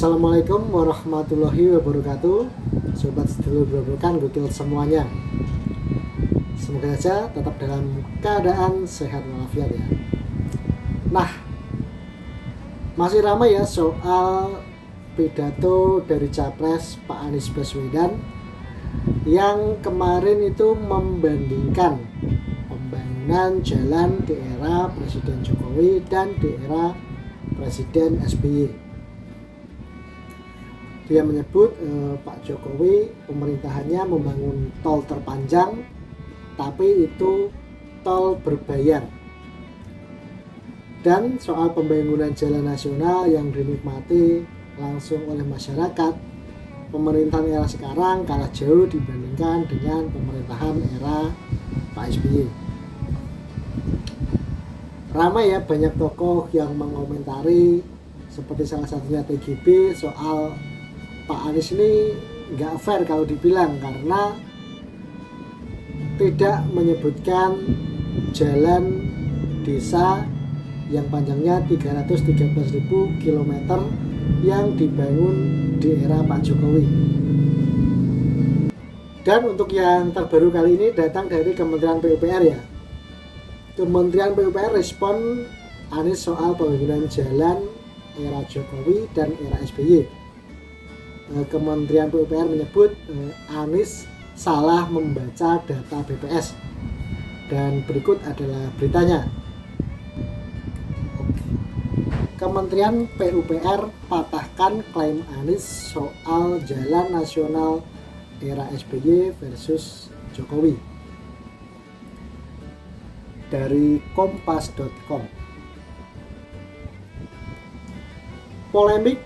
Assalamualaikum warahmatullahi wabarakatuh. Sobat sedulur berobokan gokil semuanya. Semoga saja tetap dalam keadaan sehat walafiat ya. Nah, masih ramai ya soal pidato dari Capres Pak Anies Baswedan yang kemarin itu membandingkan pembangunan jalan di era Presiden Jokowi dan di era Presiden SBY. Dia menyebut Pak Jokowi pemerintahannya membangun tol terpanjang, tapi itu tol berbayar. Dan soal pembangunan jalan nasional yang dinikmati langsung oleh masyarakat, pemerintahan era sekarang kalah jauh dibandingkan dengan pemerintahan era Pak SBY. Ramai ya banyak tokoh yang mengomentari, seperti salah satunya TGB, soal Pak Anies ini nggak fair kalau dibilang karena tidak menyebutkan jalan desa yang panjangnya 313.000 km yang dibangun di era Pak Jokowi. Dan untuk yang terbaru kali ini datang dari Kementerian PUPR ya. Kementerian PUPR respon Anies soal pembangunan jalan era Jokowi dan era SBY. Kementerian PUPR menyebut Anies salah membaca data BPS. Dan berikut adalah beritanya. Kementerian PUPR patahkan klaim Anies soal jalan nasional era SBY versus Jokowi. Dari kompas.com. Polemik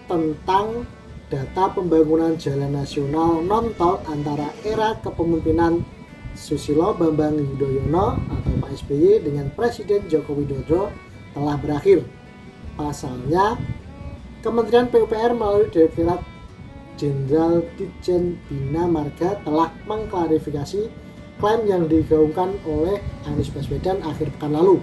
tentang data pembangunan jalan nasional non-tol antara era kepemimpinan Susilo Bambang Yudhoyono atau Pak SBY dengan Presiden Joko Widodo telah berakhir. Pasalnya, Kementerian PUPR melalui Direktorat Jenderal Ditjen Bina Marga telah mengklarifikasi klaim yang digaungkan oleh Anies Baswedan akhir pekan lalu.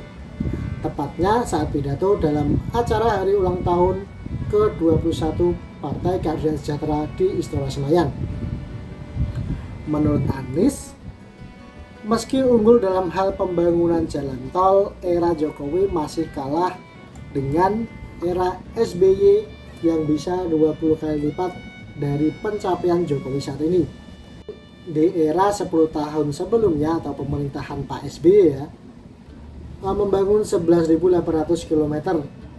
Tepatnya saat pidato dalam acara hari ulang tahun ke-21 Partai Keadilan Sejahtera di Istora Senayan. Menurut Anies, meski unggul dalam hal pembangunan jalan tol, era Jokowi masih kalah dengan era SBY yang bisa 20 kali lipat dari pencapaian Jokowi saat ini. Di era 10 tahun sebelumnya atau pemerintahan Pak SBY ya, membangun 11.800 km,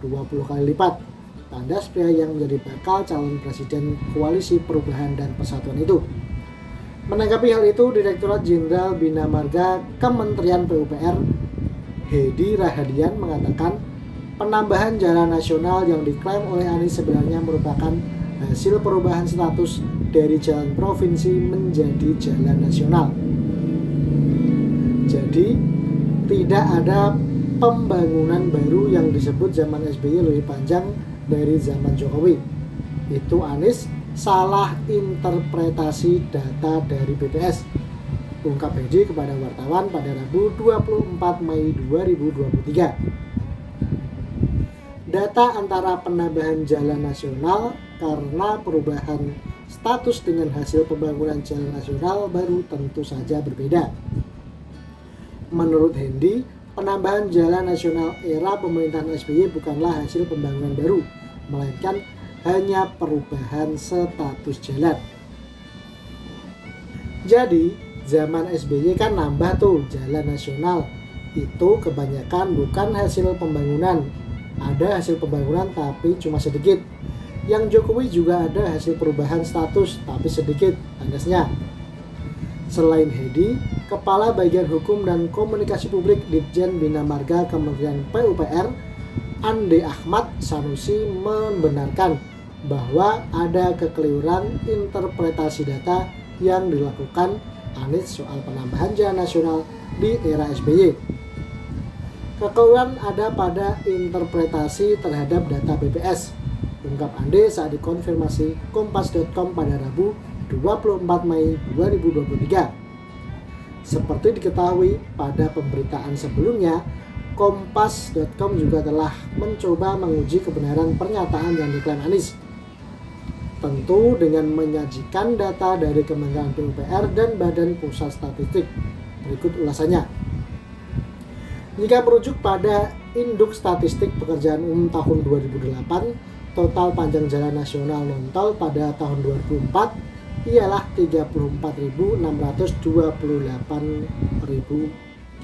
20 kali lipat. Tandas pria yang menjadi bakal calon presiden Koalisi Perubahan dan Persatuan itu. Menanggapi hal itu, Direktorat Jenderal Bina Marga Kementerian PUPR Hedi Rahadian mengatakan penambahan jalan nasional yang diklaim oleh Anies sebenarnya merupakan hasil perubahan status dari jalan provinsi menjadi jalan nasional. Jadi tidak ada pembangunan baru yang disebut zaman SBY lebih panjang dari zaman Jokowi. Itu Anies salah interpretasi data dari BPS, ungkap Hedi kepada wartawan pada Rabu 24 Mei 2023. Data antara penambahan jalan nasional karena perubahan status dengan hasil pembangunan jalan nasional baru tentu saja berbeda. Menurut Hedi, penambahan jalan nasional era pemerintahan SBY bukanlah hasil pembangunan baru, melainkan hanya perubahan status jalan. Jadi, zaman SBY kan nambah tuh jalan nasional. Itu kebanyakan bukan hasil pembangunan. Ada hasil pembangunan tapi cuma sedikit. Yang Jokowi juga ada hasil perubahan status tapi sedikit, tandasnya. Selain Hedi, Kepala Bagian Hukum dan Komunikasi Publik Ditjen Bina Marga Kementerian PUPR Ande Ahmad Sanusi membenarkan bahwa ada kekeliruan interpretasi data yang dilakukan Anies soal penambahan jalan nasional di era SBY. Kekeliruan ada pada interpretasi terhadap data BPS, ungkap Ande saat dikonfirmasi Kompas.com pada Rabu 24 Mei 2023. Seperti diketahui pada pemberitaan sebelumnya, Kompas.com juga telah mencoba menguji kebenaran pernyataan yang diklaim Anies. tentu dengan menyajikan data dari Kementerian PUPR dan Badan Pusat Statistik. Berikut ulasannya. Jika merujuk pada Induk Statistik Pekerjaan Umum tahun 2008, total panjang jalan nasional non-tol pada tahun 2004 ialah 34.628.000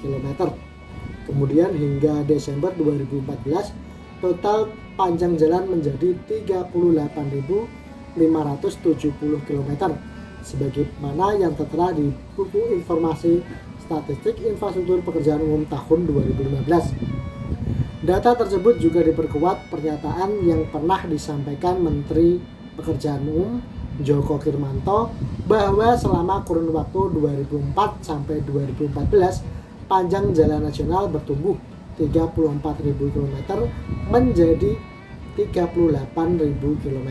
km. Kemudian hingga Desember 2014, total panjang jalan menjadi 38.570 km, sebagaimana yang tertera di buku Informasi Statistik Infrastruktur Pekerjaan Umum tahun 2015. Data tersebut juga diperkuat pernyataan yang pernah disampaikan Menteri Pekerjaan Umum Djoko Kirmanto bahwa selama kurun waktu 2004 sampai 2014 panjang jalan nasional bertumbuh 34.000 km menjadi 38.000 km.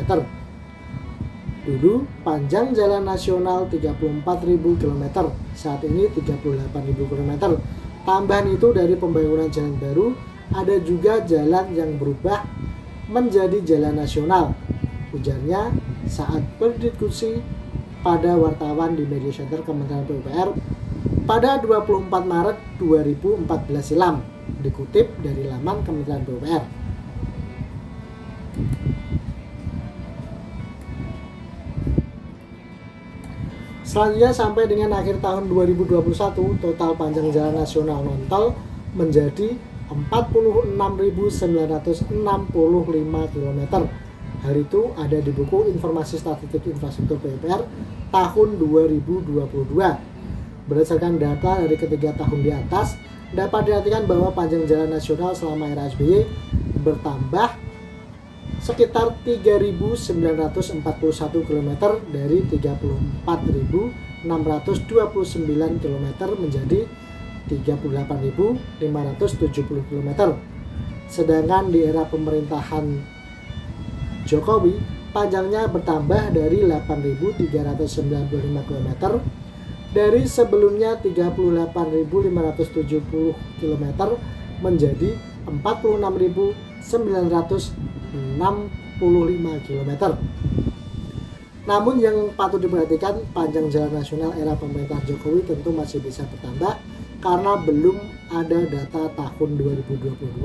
Dulu panjang jalan nasional 34.000 km, saat ini 38.000 km. Tambahan itu dari pembangunan jalan baru, ada juga jalan yang berubah menjadi jalan nasional, ujarnya saat berdiskusi pada wartawan di Media Center Kementerian PUPR pada 24 Maret 2014 silam, dikutip dari laman Kementerian PUPR. Selanjutnya sampai dengan akhir tahun 2021, total panjang jalan nasional non-tol menjadi 46.965 km. Hal itu ada di buku Informasi Statistik Infrastruktur PUPR tahun 2022. Berdasarkan data dari ketiga tahun di atas, dapat diartikan bahwa panjang jalan nasional selama era SBY bertambah sekitar 3.941 km dari 34.629 km menjadi 38.570 km. Sedangkan di era pemerintahan Jokowi, panjangnya bertambah dari 8.395 km dari sebelumnya 38.570 km menjadi 46.965 km. Namun yang patut diperhatikan, panjang jalan nasional era pemerintahan Jokowi tentu masih bisa bertambah karena belum ada data tahun 2022,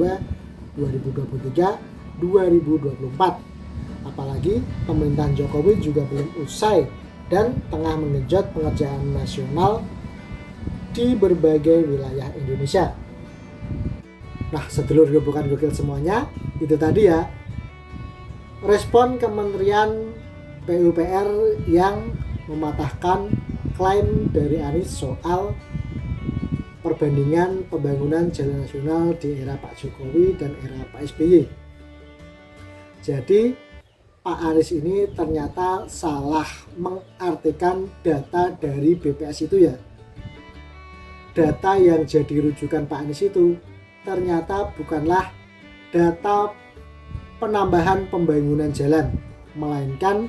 2023, 2024. Apalagi pemerintahan Jokowi juga belum usai dan tengah menggenjot pengerjaan nasional di berbagai wilayah Indonesia. Nah, sedulur bukan gokil semuanya, itu tadi ya respon Kementerian PUPR yang mematahkan klaim dari Anies soal perbandingan pembangunan jalan nasional di era Pak Jokowi dan era Pak SBY. Jadi Pak Anies ini ternyata salah mengartikan data dari BPS itu ya. Data yang jadi rujukan Pak Anies itu ternyata bukanlah data penambahan pembangunan jalan, melainkan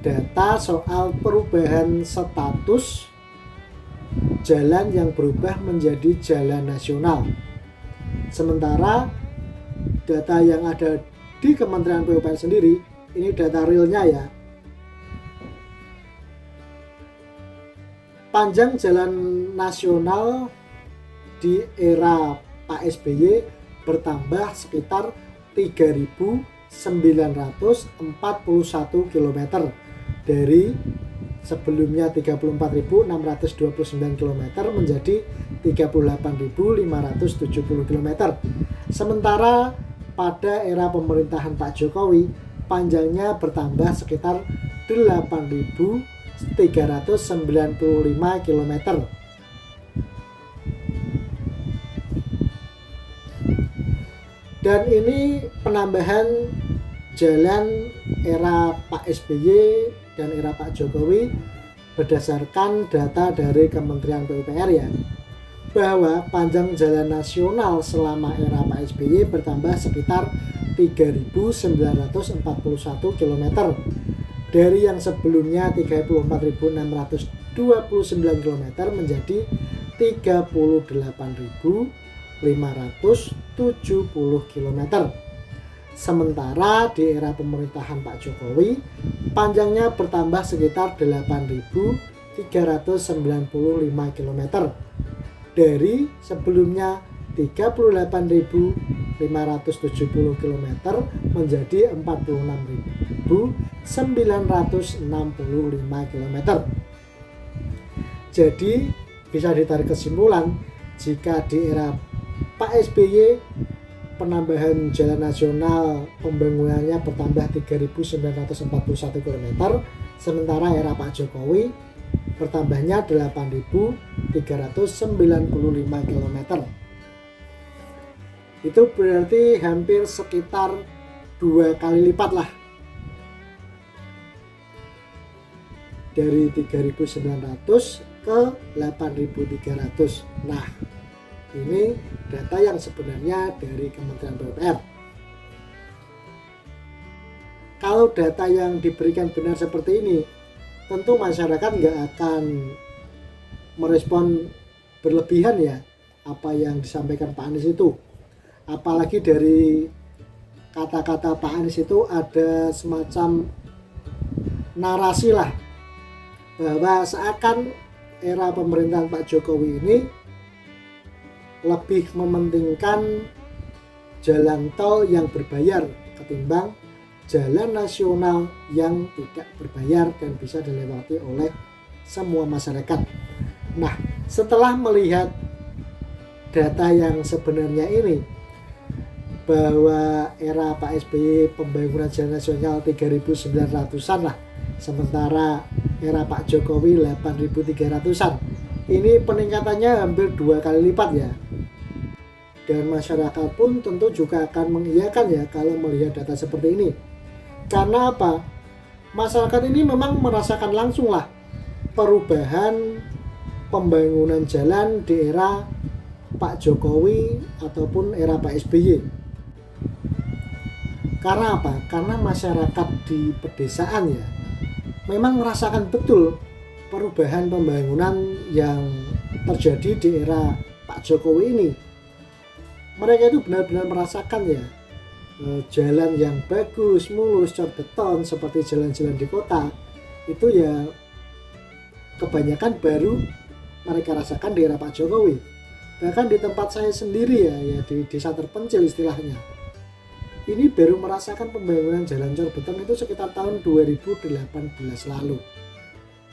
data soal perubahan status jalan yang berubah menjadi jalan nasional. Sementara data yang ada di Kementerian PUPR sendiri, ini data realnya ya. Panjang jalan nasional di era Pak SBY bertambah sekitar 3.941 km dari sebelumnya 34.629 km menjadi 38.570 km. Sementara pada era pemerintahan Pak Jokowi, panjangnya bertambah sekitar 8.395 km. Dan ini penambahan jalan era Pak SBY dan era Pak Jokowi berdasarkan data dari Kementerian PUPR ya, bahwa panjang jalan nasional selama era Pak SBY bertambah sekitar 3.941 km dari yang sebelumnya 34.629 km menjadi 38.570 km. Sementara di era pemerintahan Pak Jokowi, panjangnya bertambah sekitar 8.395 km dari sebelumnya 38.570 km menjadi 46.965 km. Jadi bisa ditarik kesimpulan jika di era Pak SBY penambahan jalan nasional pembangunannya bertambah 3.941 km, sementara era Pak Jokowi bertambahnya 8.395 km. Itu berarti hampir sekitar 2 kali lipat lah, dari 3.900 ke 8.300. Nah, ini data yang sebenarnya dari Kementerian PUPR. Kalau data yang diberikan benar seperti ini, tentu masyarakat nggak akan merespon berlebihan ya apa yang disampaikan Pak Anies itu. Apalagi dari kata-kata Pak Anies itu ada semacam narasi lah, bahwa seakan era pemerintahan Pak Jokowi ini lebih mementingkan jalan tol yang berbayar ketimbang jalan nasional yang tidak berbayar dan bisa dilewati oleh semua masyarakat. Nah, setelah melihat data yang sebenarnya ini, bahwa era Pak SBY pembangunan jalan nasional 3.900-an lah, sementara era Pak Jokowi 8.300-an. Ini peningkatannya hampir 2 kali lipat ya. Dan masyarakat pun tentu juga akan mengiyakan ya kalau melihat data seperti ini. Karena apa? Masyarakat ini memang merasakan langsung lah perubahan pembangunan jalan di era Pak Jokowi ataupun era Pak SBY. Karena apa? Karena masyarakat di pedesaan ya memang merasakan betul perubahan pembangunan yang terjadi di era Pak Jokowi ini. Mereka itu benar-benar merasakan ya jalan yang bagus, mulus, cor beton seperti jalan-jalan di kota itu ya kebanyakan baru mereka rasakan di era Pak Jokowi. Bahkan di tempat saya sendiri ya di desa terpencil istilahnya, ini baru merasakan pembangunan jalan cor beton itu sekitar tahun 2018 lalu.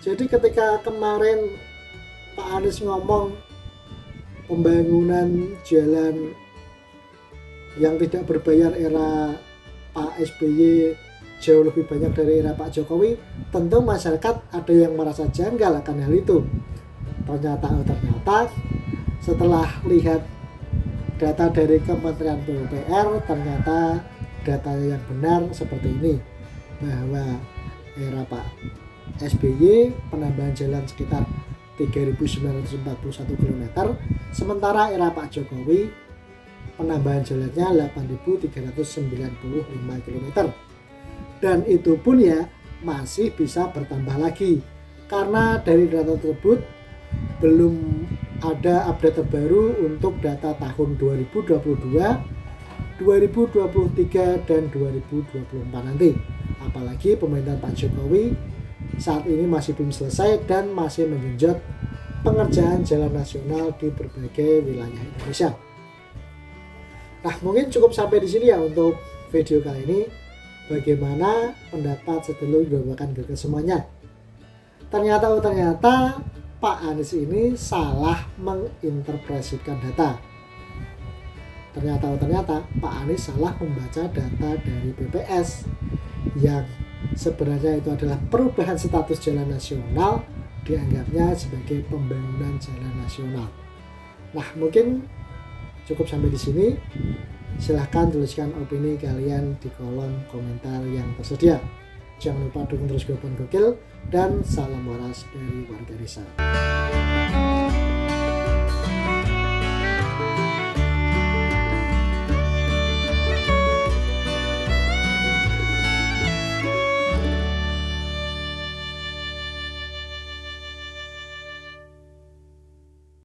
Jadi ketika kemarin Pak Anies ngomong pembangunan jalan yang tidak berbayar era Pak SBY jauh lebih banyak dari era Pak Jokowi, tentu masyarakat ada yang merasa janggal akan hal itu. Ternyata setelah lihat data dari Kementerian PUPR, ternyata data yang benar seperti ini, bahwa era Pak SBY penambahan jalan sekitar 3.941 km, sementara era Pak Jokowi penambahan jalannya 8.395 km. Dan itu pun ya masih bisa bertambah lagi, karena dari data tersebut belum ada update terbaru untuk data tahun 2022, 2023 dan 2024 nanti. Apalagi pemerintahan Pak Jokowi saat ini masih belum selesai dan masih menggenjot pengerjaan jalan nasional di berbagai wilayah Indonesia. Nah, mungkin cukup sampai di sini ya untuk video kali ini. Bagaimana pendapat sedulur doakan ke semuanya? Ternyata Pak Anies ini salah menginterpretasikan data. Ternyata Pak Anies salah membaca data dari BPS yang sebenarnya itu adalah perubahan status jalan nasional, dianggapnya sebagai pembangunan jalan nasional. Nah, mungkin cukup sampai di sini. Silahkan tuliskan opini kalian di kolom komentar yang tersedia. Jangan lupa dukung terus Gopon Gokil, dan salam waras dari warga desa.